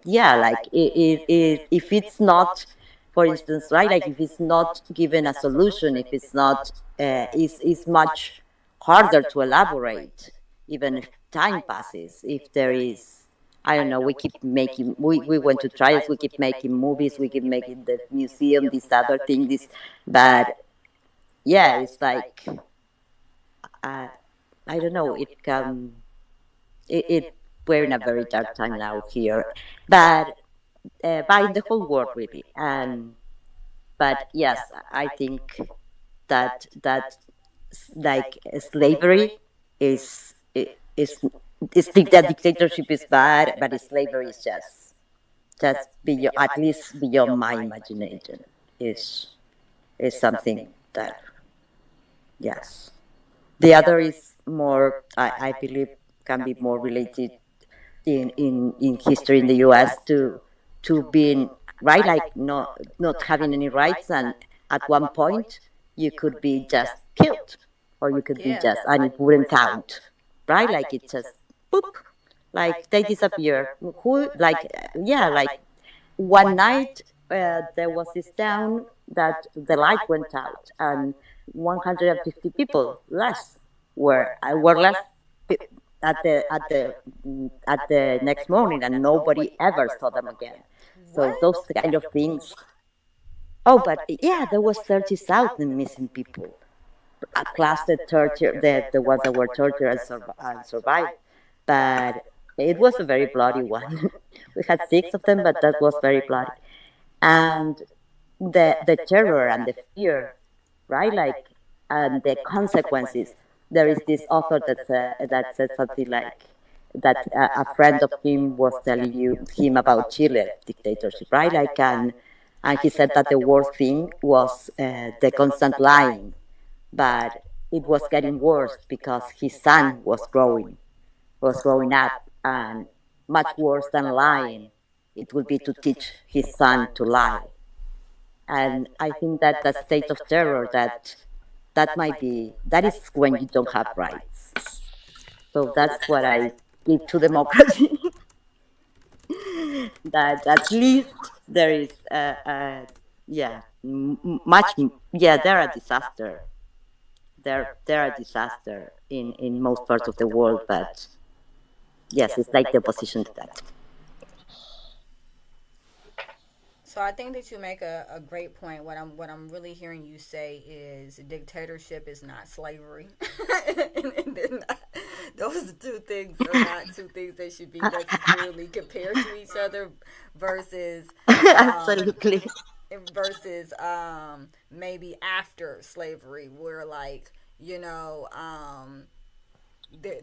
[SPEAKER 2] yeah, like if it's not, for instance, right, like if it's not given a solution, if it's not is much harder to elaborate, even if time passes. If there is, I don't know, we keep making, we went to trials, we keep making movies, we keep making the museum, this other thing, this, but yeah, it's like uh, I don't know, it we're in a very dark time now here, but in the whole world really. And but yes, I think that like slavery is is that dictatorship is bad, but slavery is just beyond, at least beyond my imagination, is something that, yes. The other is more, I believe, can be more related in history in the US to being, right, like not having any rights, and at one point you could be just killed, or you could be
[SPEAKER 1] Yeah.
[SPEAKER 2] just, and it wouldn't count, right? Like it just boop, like they disappear. Who, like, yeah, like one night there was this town that the light went out, and 150 people less were less at the next morning, and nobody ever saw them again. So those
[SPEAKER 1] What?
[SPEAKER 2] kind of things. Oh, but yeah, there was 30,000 missing people, plus the ones that were tortured and survived. But it was a very bloody one. We had six of them, but that was very bloody. And the terror and the fear, right? Like, and the consequences. There is this author that said something like that a friend of him was telling him about Chile dictatorship, right? Like, and he said that the worst thing was the constant lying, but it was getting worse because his son was growing up, and much worse than lying, it would be to teach his son to lie. And I think that the state of terror, that is when you don't have rights. So that's what I give to democracy. That at least there is yeah, much, yeah, they're a disaster. They're a disaster in most parts of the world, but yes, it's like the opposition to that.
[SPEAKER 1] So I think that you make a great point. What I'm really hearing you say is dictatorship is not slavery. And they're not, those two things are not two things that should be necessarily compared to each other versus um,
[SPEAKER 2] Absolutely.
[SPEAKER 1] maybe after slavery where like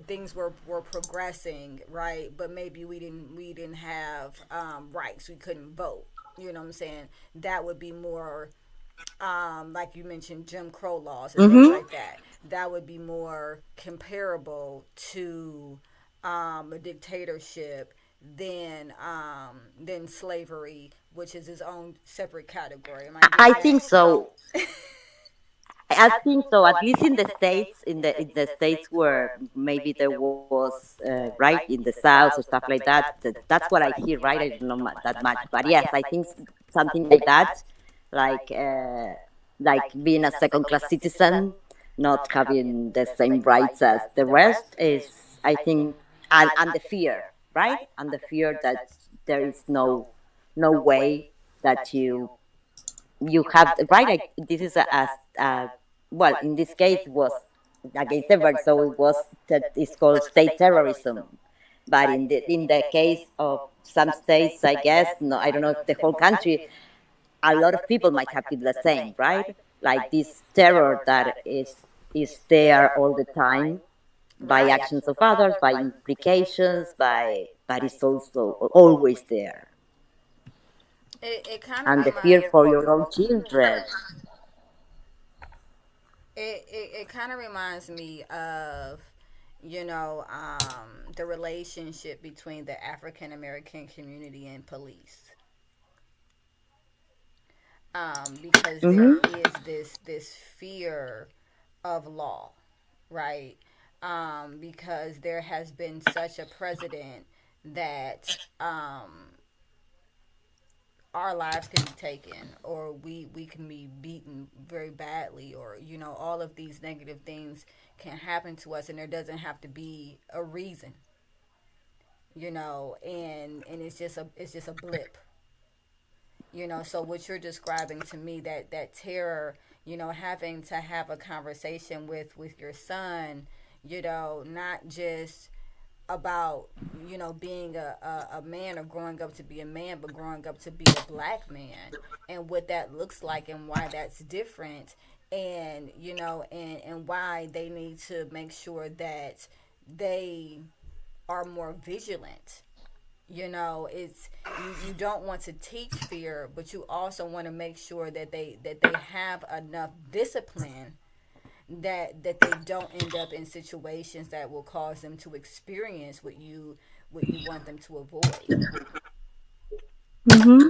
[SPEAKER 1] things were progressing, right, but maybe we didn't have rights, we couldn't vote, you know what I'm saying. That would be more like you mentioned Jim Crow laws and things
[SPEAKER 2] Mm-hmm.
[SPEAKER 1] like that. That would be more comparable to a dictatorship than slavery, which is its own separate category. Am I
[SPEAKER 2] I
[SPEAKER 1] getting
[SPEAKER 2] think
[SPEAKER 1] that?
[SPEAKER 2] so. I think so. At least in the states, in the states where maybe there was right in the south or stuff like that. That's what I hear. Right, I don't know that much, but yes, I think something like that, like uh, like being a second class citizen, not having the same rights as the rest is, I think, and the fear, right, and the fear that there is no way that you have right. Like, this is a well, in this case, it was against everybody, so it was that is called state terrorism. But in the case of some states, I guess, no, I don't know if the whole country, a lot of people might have feel the same, right? Like this terror that is there all the time by
[SPEAKER 1] Right.
[SPEAKER 2] actions of others, by implications, but it's also always there,
[SPEAKER 1] It kind of
[SPEAKER 2] and the fear
[SPEAKER 1] reminds
[SPEAKER 2] for your own children.
[SPEAKER 1] it kind of reminds me of the relationship between the African American community and police, because there
[SPEAKER 2] Mm-hmm.
[SPEAKER 1] is this fear of law, right? Because there has been such a precedent that our lives can be taken, or we can be beaten very badly, or all of these negative things can happen to us, and there doesn't have to be a reason, and it's just a blip. So what you're describing to me, that terror, having to have a conversation with your son, not just about being a man, or growing up to be a man, but growing up to be a black man, and what that looks like, and why that's different, and and why they need to make sure that they are more vigilant. It's you don't want to teach fear, but you also want to make sure that they have enough discipline, that they don't end up in situations that will cause them to experience what you want them to avoid.
[SPEAKER 2] Mm-hmm.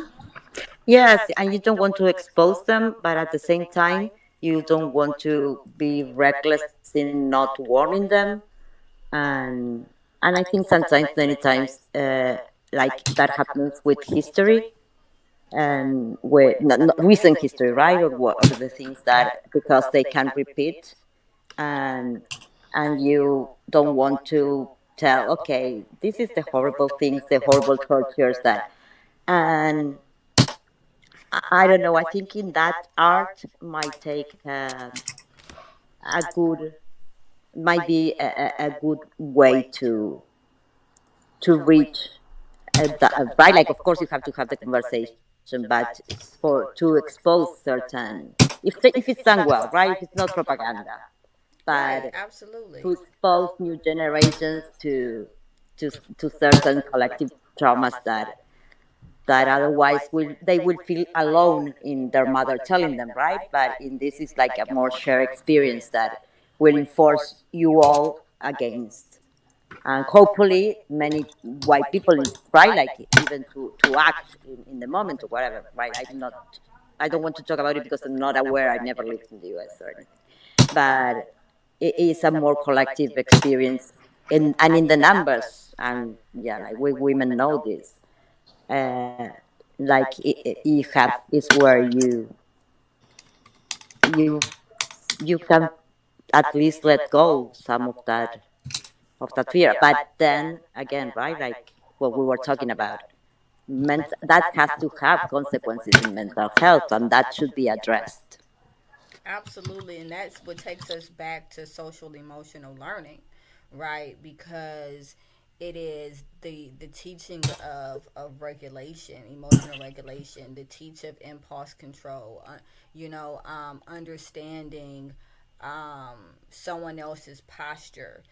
[SPEAKER 2] Yes, and you don't want to expose them, but at the same time, you don't want to be reckless in not warning them. And and I think sometimes, many times, like that happens with history and with not recent history, right? Or what are the things that because they can repeat, and and you don't want to tell, okay, this is the horrible things, the horrible tortures that, and I don't know. I think in that art might take a good, might be a good way to reach right. Like, of course, you have to have the conversation, but for to expose certain, if it's done well, right? If it's not propaganda, but
[SPEAKER 1] Right, absolutely.
[SPEAKER 2] to expose new generations to to certain collective traumas that otherwise will they will feel alone in their mother telling them, right? But in this is like a more shared experience that will enforce you all against, and hopefully many white people is right, like even to act in the moment or whatever, right? I don't want to talk about it because I'm not aware. I never lived in the US or anything, but it is a more collective experience and in the numbers, and yeah, like we women know this, uh, like you have is where you you can at least let go some of that fear. But then again, right, like what we were talking about, that has to have consequences in mental health, and that should be addressed.
[SPEAKER 1] Absolutely, and that's what takes us back to social emotional learning, right? Because it is the teaching of regulation, emotional regulation, the teach of impulse control, understanding someone else's posture,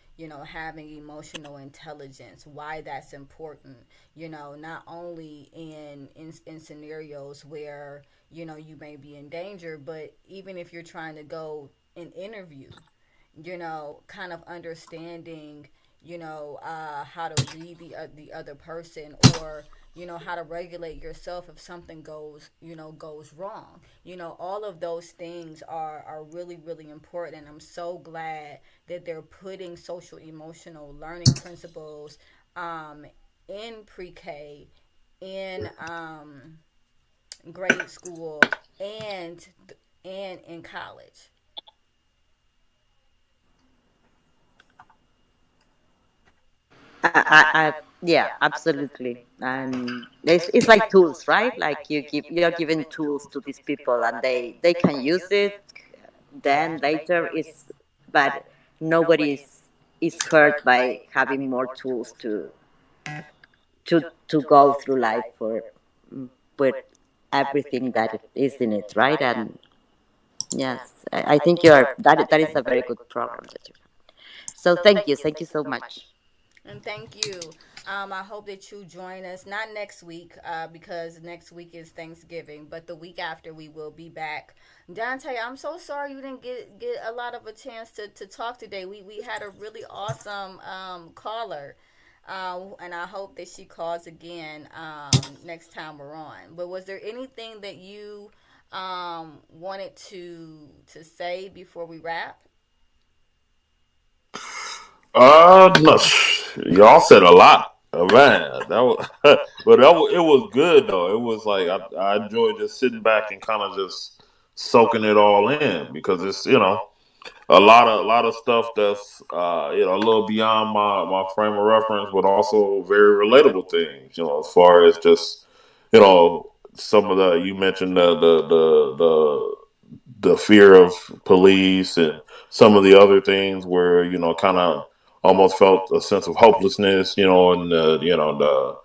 [SPEAKER 1] having emotional intelligence, why that's important, not only in scenarios where you may be in danger, but even if you're trying to go an interview, kind of understanding, how to read the other person, or how to regulate yourself if something goes wrong. All of those things are really really important, and I'm so glad that they're putting social emotional learning principles um, in pre-K, in grade school, and in college.
[SPEAKER 2] Yeah, absolutely. And it's like tools, right? Like you're giving tools to these people, and they can use it. Then later is, but nobody is hurt by having more tools to go through life for with everything that it is in it, right? And yes, I think you're that is a very good program that you have. So thank you so much.
[SPEAKER 1] And thank you. I hope that you join us, not next week, because next week is Thanksgiving, but the week after we will be back. Dante, I'm so sorry you didn't get a lot of a chance to talk today. We had a really awesome caller. And I hope that she calls again next time we're on. But was there anything that you wanted to say before we wrap?
[SPEAKER 3] No, y'all said a lot. Man, that was, but it was good though. It was like I enjoyed just sitting back and kind of just soaking it all in because it's a lot of stuff that's a little beyond my frame of reference, but also very relatable things. As far as just some of the you mentioned the fear of police and some of the other things where kind of almost felt a sense of hopelessness. In the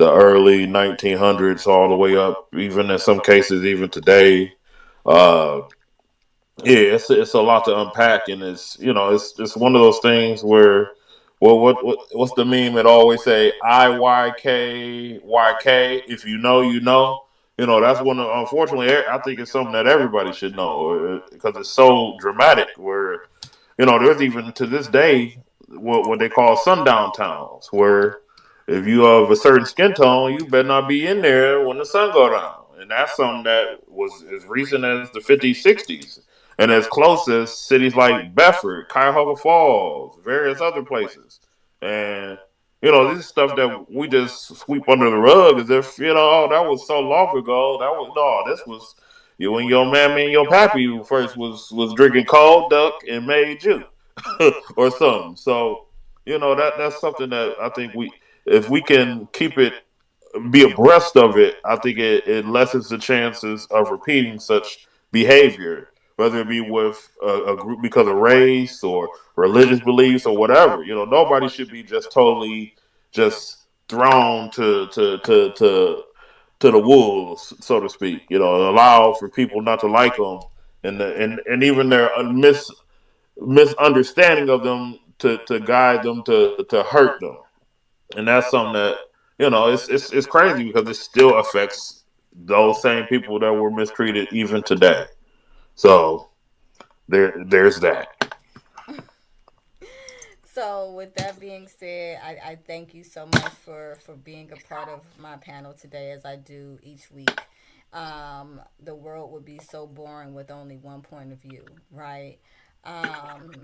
[SPEAKER 3] early 1900s all the way up, even in some cases, even today. Uh, yeah, it's a lot to unpack, and it's one of those things where, well, what's the meme that always say IYK. If you know, you know. That's one of, unfortunately, I think it's something that everybody should know because it's so dramatic. Where there's even to this day what they call sundown towns, where if you have a certain skin tone, you better not be in there when the sun go down. And that's something that was as recent as the 50s, 60s, and as close as cities like Bedford, Cuyahoga Falls, various other places. And this is stuff that we just sweep under the rug as if oh, that was so long ago. That was no, this was you and your mammy and your pappy who first was drinking cold duck and made you or something. So that's something that I think if we can keep it, be abreast of it, I think it lessens the chances of repeating such behavior, whether it be with a group because of race or religious beliefs or whatever. Nobody should be just totally just thrown to the wolves, so to speak. Allow for people not to like them, and even their misunderstanding of them to guide them to hurt them. And that's something that it's crazy because it still affects those same people that were mistreated even today. So there's that.
[SPEAKER 1] So, with that being said, I thank you so much for being a part of my panel today, as I do each week. The world would be so boring with only one point of view, right?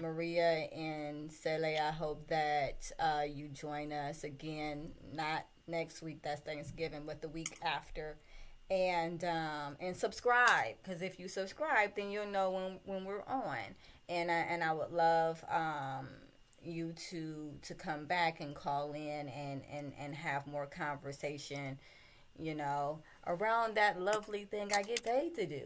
[SPEAKER 1] Maria and Sele, I hope that you join us again, not next week, that's Thanksgiving, but the week after. And subscribe, because if you subscribe, then you'll know when we're on. And I would love you to come back and call in and have more conversation, around that lovely thing I get paid to do.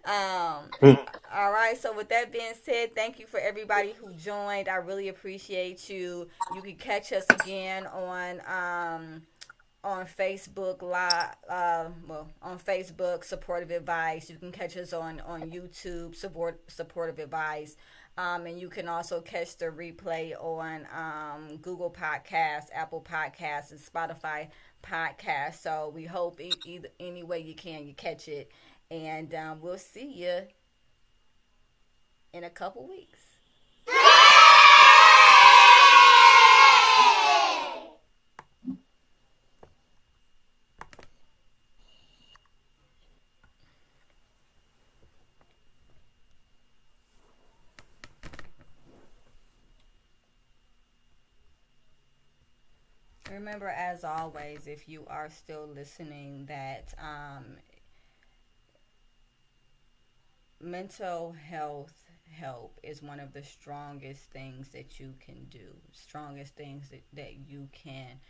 [SPEAKER 1] All right. So with that being said, thank you for everybody who joined. I really appreciate you. You can catch us again on Facebook Live. Well, on Facebook, Supportive Advice. You can catch us on YouTube, Supportive Advice. And you can also catch the replay on Google Podcasts, Apple Podcasts, and Spotify Podcasts. So we hope either any way you can, you catch it. And we'll see you in a couple weeks. remember, as always, if you are still listening, that mental health help is one of the strongest things that you can do, strongest things that you can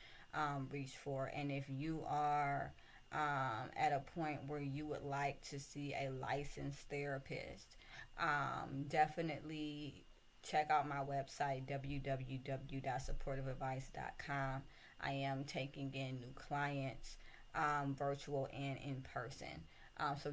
[SPEAKER 1] reach for. And if you are at a point where you would like to see a licensed therapist, definitely check out my website, www.supportiveadvice.com. I am taking in new clients, virtual and in person. So